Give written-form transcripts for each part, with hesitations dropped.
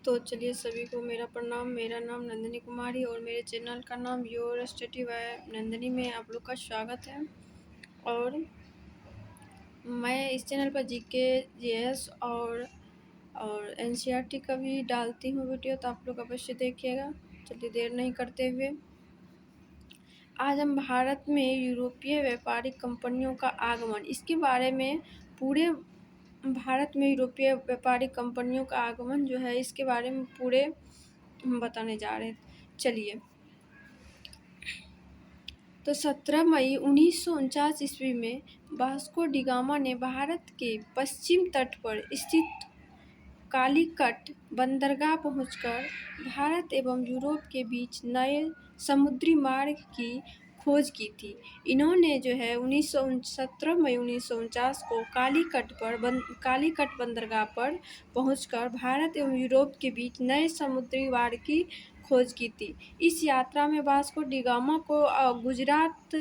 तो चलिए सभी को मेरा प्रणाम। मेरा नाम नंदिनी कुमारी और मेरे चैनल का नाम योर स्टडी बाय नंदिनी में आप लोग का स्वागत है। और मैं इस चैनल पर जीके, जीएस और एनसीईआरटी का भी डालती हूँ वीडियो, तो आप लोग अवश्य देखिएगा। चलिए देर नहीं करते हुए आज हम भारत में यूरोपीय व्यापारिक कंपनियों का आगमन, इसके बारे में पूरे भारत में यूरोपीय व्यापारिक कंपनियों का आगमन जो है इसके बारे में पूरे हम बताने जा रहे हैं। चलिए, तो 17 मई 1949 ईस्वी में वास्को डी गामा ने भारत के पश्चिम तट पर स्थित कालीकट बंदरगाह पहुंचकर भारत एवं यूरोप के बीच नए समुद्री मार्ग की खोज की थी। इन्होंने जो है 17 मई 1949 को कालीकट बंदरगाह पर पहुंचकर भारत एवं यूरोप के बीच नए समुद्री मार्ग की खोज की थी। इस यात्रा में वास्को डी गामा को गुजरात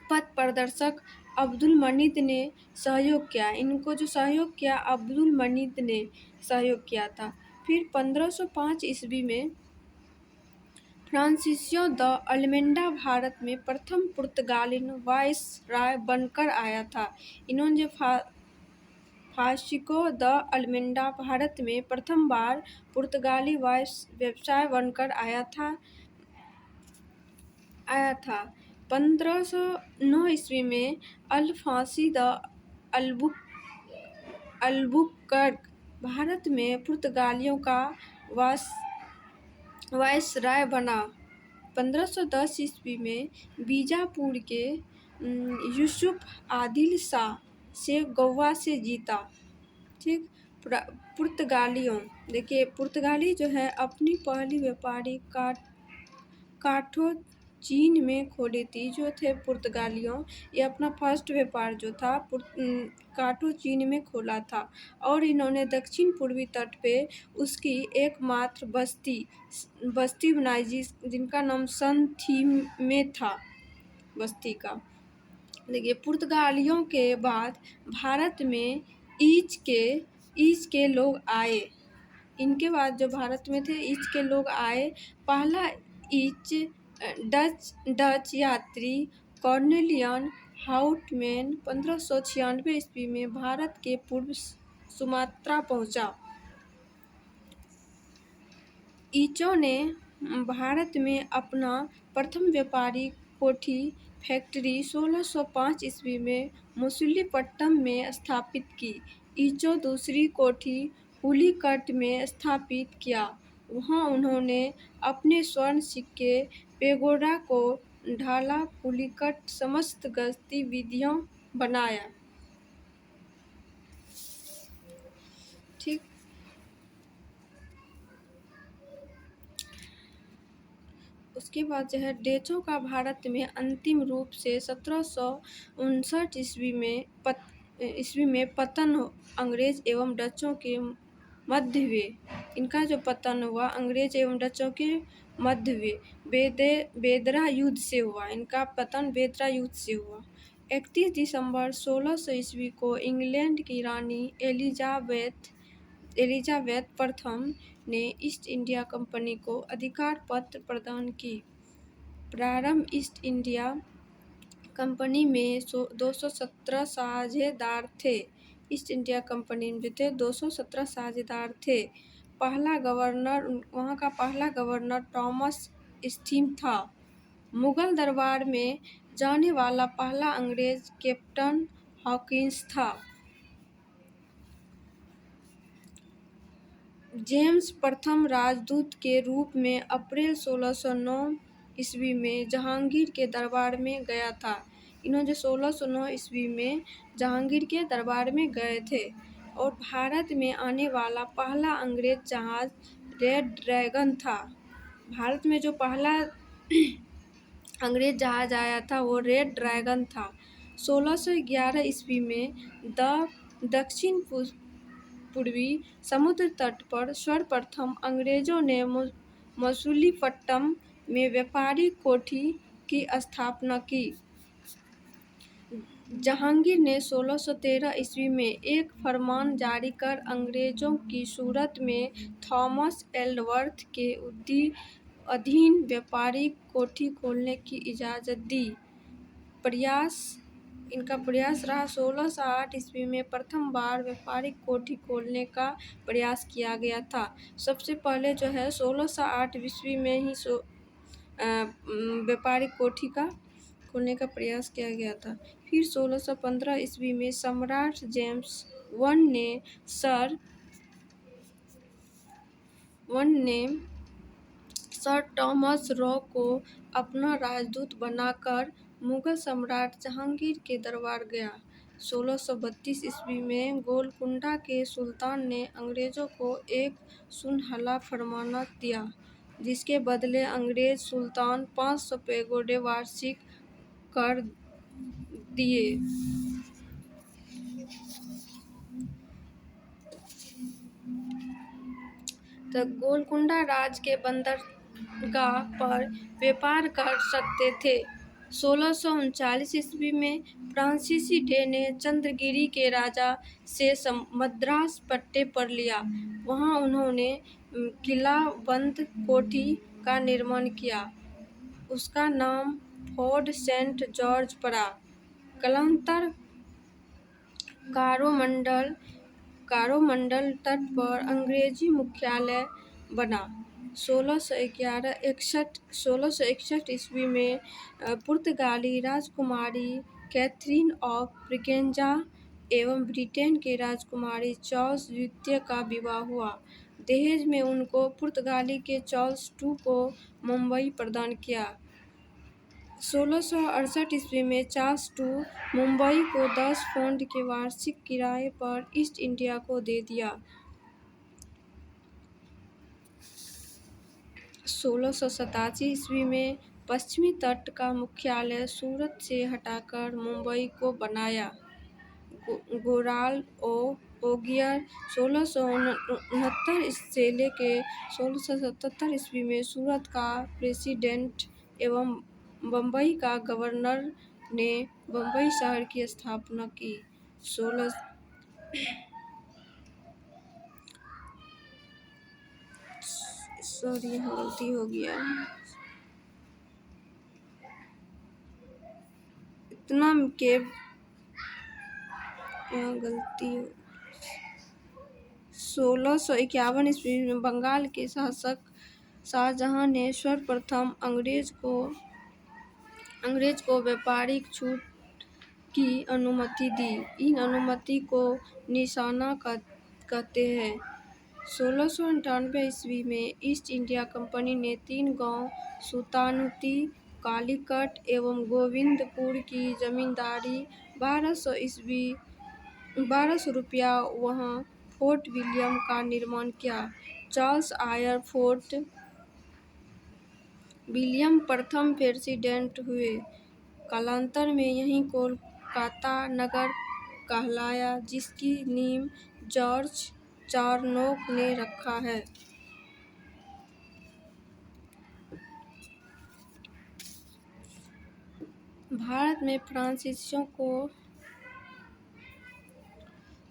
पथ प्रदर्शक अब्दुल मजीद ने सहयोग किया। इनको जो सहयोग किया, अब्दुल मजीद ने सहयोग किया था। फिर 1505 ईस्वी में फ्रांसिस्को द अल्मेडा भारत में प्रथम पुर्तगाली वायसराय बनकर आया था। इन्होंने जो फ्रांसिस्को द अल्मेडा भारत में प्रथम बार पुर्तगाली वायसराय बनकर आया था। 1509 ईस्वी में अल्फांसी द अल्बुकर्क भारत में पुर्तगालियों का वायसराय बना। 1510 ईस्वी में बीजापुर के यूसुफ आदिल शाह से गोवा से जीता। ठीक, पुर्तगालियों, देखिए पुर्तगाली जो है अपनी पहली व्यापारी काठों चीन में खोली थी। जो थे पुर्तगालियों, ये अपना फर्स्ट व्यापार जो था काठों चीन में खोला था। और इन्होंने दक्षिण पूर्वी तट पे उसकी एकमात्र बस्ती बनाई जिनका नाम सन थीमे था बस्ती का। देखिए, पुर्तगालियों के बाद भारत में ईच के लोग आए। इनके बाद जो भारत में थे ईच के लोग आए। पहला ईच डच यात्री कॉर्नेलियन हाउटमैन 1596 ईस्वी में भारत के पूर्व सुमात्रा पहुंचा। ईचों ने भारत में अपना प्रथम व्यापारी कोठी फैक्ट्री 1605 ईस्वी में मछलीपट्टनम में स्थापित की। ईचों दूसरी कोठी पुलिकट में स्थापित किया। वहां उन्होंने अपने स्वर्ण सिक्के पेगोडा को ढाला। पुलिकट समस्त गतिविधियां बनाया। ठीक, उसके बाद जो है डेचों का भारत में अंतिम रूप से 1759 ईस्वी में पतन अंग्रेज एवं डचों के मध्य हुए। इनका जो पतन हुआ अंग्रेज एवं डचों के मध्य हुए बेदरा युद्ध से हुआ। इनका पतन बेदरा युद्ध से हुआ। 31 दिसंबर 1600 ईस्वी को इंग्लैंड की रानी एलिजाबेथ प्रथम ने ईस्ट इंडिया कंपनी को अधिकार पत्र प्रदान की। प्रारंभ ईस्ट इंडिया कंपनी में 217 साझेदार थे। ईस्ट इंडिया कंपनी में थे 217 साझेदार थे। वहाँ का पहला गवर्नर थॉमस स्टीम था। मुगल दरबार में जाने वाला पहला अंग्रेज कैप्टन हॉकिंस था। जेम्स प्रथम राजदूत के रूप में अप्रैल 1609 ईस्वी में जहांगीर के दरबार में गया था। इन्होंने 1609 ईस्वी में जहांगीर के दरबार में गए थे। और भारत में आने वाला पहला अंग्रेज जहाज रेड ड्रैगन था। भारत में जो पहला अंग्रेज जहाज आया था वो रेड ड्रैगन था। 1611 ईस्वी में दक्षिण पूर्वी समुद्र तट पर सर्वप्रथम अंग्रेजों ने मछलीपट्टनम में व्यापारिक कोठी की स्थापना की। जहांगीर ने 1613 ईस्वी में एक फरमान जारी कर अंग्रेजों की सूरत में थॉमस एल्डवर्थ के अधीन व्यापारिक कोठी खोलने की इजाज़त दी। इनका प्रयास रहा। 1608 ईस्वी में प्रथम बार व्यापारिक कोठी खोलने का प्रयास किया गया था। सबसे पहले जो है 1608 ईस्वी में ही व्यापारिक कोठी का खोलने का प्रयास किया गया था। फिर 1615 ईस्वी में सम्राट जेम्स वन ने सर टॉमस रॉ को अपना राजदूत बनाकर मुगल सम्राट जहांगीर के दरबार गया। 1632 ईस्वी में गोलकुंडा के सुल्तान ने अंग्रेजों को एक सुनहला फरमान दिया, जिसके बदले अंग्रेज सुल्तान 500 पैगोडे वार्षिक कर दिए। गोलकुंडा राज के बंदरगाह पर व्यापार कर सकते थे। 1639 ईस्वी में फ्रांसीसी डे ने चंद्रगिरी के राजा से मद्रास पट्टे पर लिया। वहां उन्होंने किलाबंद कोठी का निर्माण किया। उसका नाम फोर्ट सेंट जॉर्ज पड़ा। कालांतर कारोमंडल तट पर अंग्रेजी मुख्यालय बना। 1661 ईस्वी में पुर्तगाली राजकुमारी कैथरीन ऑफ ब्रिगेंजा एवं ब्रिटेन के राजकुमारी चार्ल्स द्वितीय का विवाह हुआ। दहेज में उनको पुर्तगाली के चार्ल्स II को मुंबई प्रदान किया। 1668 ईस्वी में चार्ल्स II मुंबई को 10 पाउंड के वार्षिक किराए पर ईस्ट इंडिया को दे दिया। 1687 ईस्वी में पश्चिमी तट का मुख्यालय सूरत से हटाकर मुंबई को बनाया। गोराल ओगियर 1669 से लेकर 1677 ईस्वी में सूरत का प्रेसिडेंट एवं बम्बई का गवर्नर ने बम्बई शहर की स्थापना की। 1651 ईस्वी में बंगाल के शासक शाहजहां ने सर्वप्रथम अंग्रेज को व्यापारिक छूट की अनुमति दी। इन अनुमति को निशाना कहते हैं। 1698 ईस्वी में ईस्ट इंडिया कंपनी ने 3 गांव सुल्तानुती, कालीकट एवं गोविंदपुर की जमींदारी 1200 रुपया वहां फोर्ट विलियम का निर्माण किया। चार्ल्स आयर फोर्ट विलियम प्रथम प्रेसिडेंट हुए। कालांतर में यही कोलकाता नगर कहलाया, जिसकी नींव जॉर्ज चारनोक ने रखा है। भारत में फ्रांसीसियों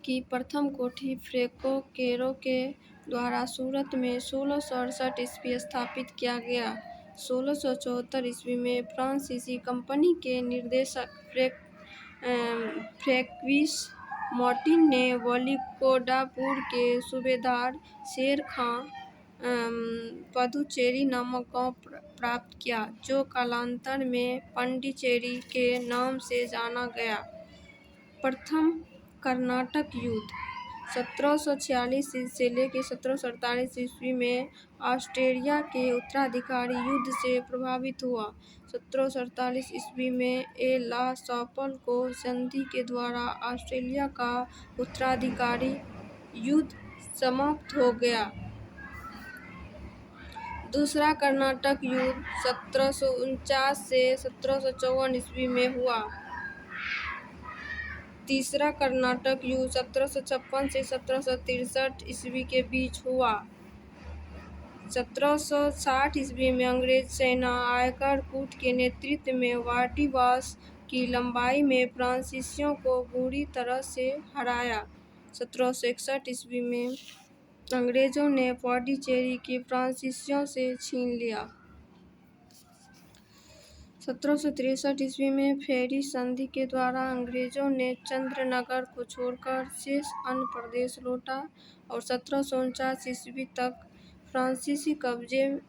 की प्रथम कोठी फ्रैंको कैरो के द्वारा सूरत में 1668 ईस्वी स्थापित किया गया। 1674 ईस्वी में फ्रांसीसी कंपनी के निर्देशक फ्रैंकोइस मार्टिन ने वलिकोडापुर के सूबेदार शेर खां पुदुचेरी नामक गांव प्राप्त किया, जो कालांतर में पांडिचेरी के नाम से जाना गया। प्रथम कर्नाटक युद्ध 1746 से लेकर 1748 ईस्वी में ऑस्ट्रिया के उत्तराधिकारी युद्ध से प्रभावित हुआ। 1748 ईस्वी में ला सापल को संधि के द्वारा ऑस्ट्रिया का उत्तराधिकारी युद्ध समाप्त हो गया। दूसरा कर्नाटक युद्ध 1749 से 1754 ईस्वी में हुआ। तीसरा कर्नाटक युद्ध 1756 से 1763 ईस्वी के बीच हुआ। 1760 ईस्वी में अंग्रेज सेना आयकर कूट के नेतृत्व में वाडिवास की लंबाई में फ्रांसीसियों को बुरी तरह से हराया। 1761 ईस्वी में अंग्रेजों ने पौंडीचेरी की फ्रांसीसियों से छीन लिया। 1763 ईस्वी में फेरी संधि के द्वारा अंग्रेजों ने चंद्रनगर को छोड़कर शेष अन्य प्रदेश लौटा और 1749 ईस्वी तक फ्रांसीसी कब्जे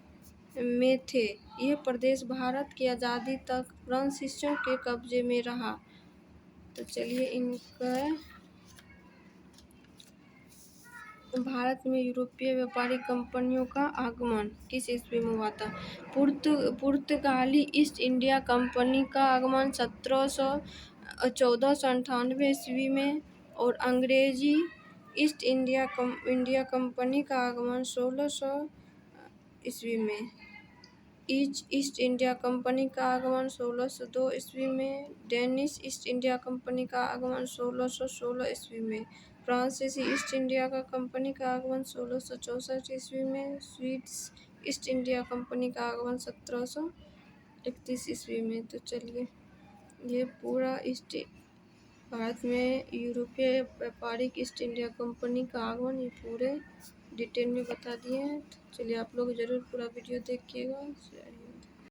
में थे। यह प्रदेश भारत की आज़ादी तक फ्रांसीसियों के कब्जे में रहा। तो चलिए इनका भारत में यूरोपीय व्यापारिक कंपनियों का आगमन किस ईस्वी में हुआ था? पुर्तगाली ईस्ट इंडिया कंपनी का आगमन 1498 ईस्वी में और अंग्रेजी ईस्ट इंडिया कंपनी का आगमन 1600 ईस्वी में। ईस्ट इंडिया कंपनी का आगमन 1602 ईस्वी में। डेनिश ईस्ट इंडिया कंपनी का आगमन 1616 ईस्वी में। फ्रांसीसी ईस्ट इंडिया कंपनी का आगमन 1664 ईस्वी में। स्वीडिश ईस्ट इंडिया कंपनी का आगमन 1731 ईस्वी में। तो चलिए ये पूरा भारत में यूरोपीय व्यापारिक ईस्ट इंडिया कंपनी का आगमन ये पूरे डिटेल में बता दिए हैं। तो चलिए आप लोग ज़रूर पूरा वीडियो देखिएगा।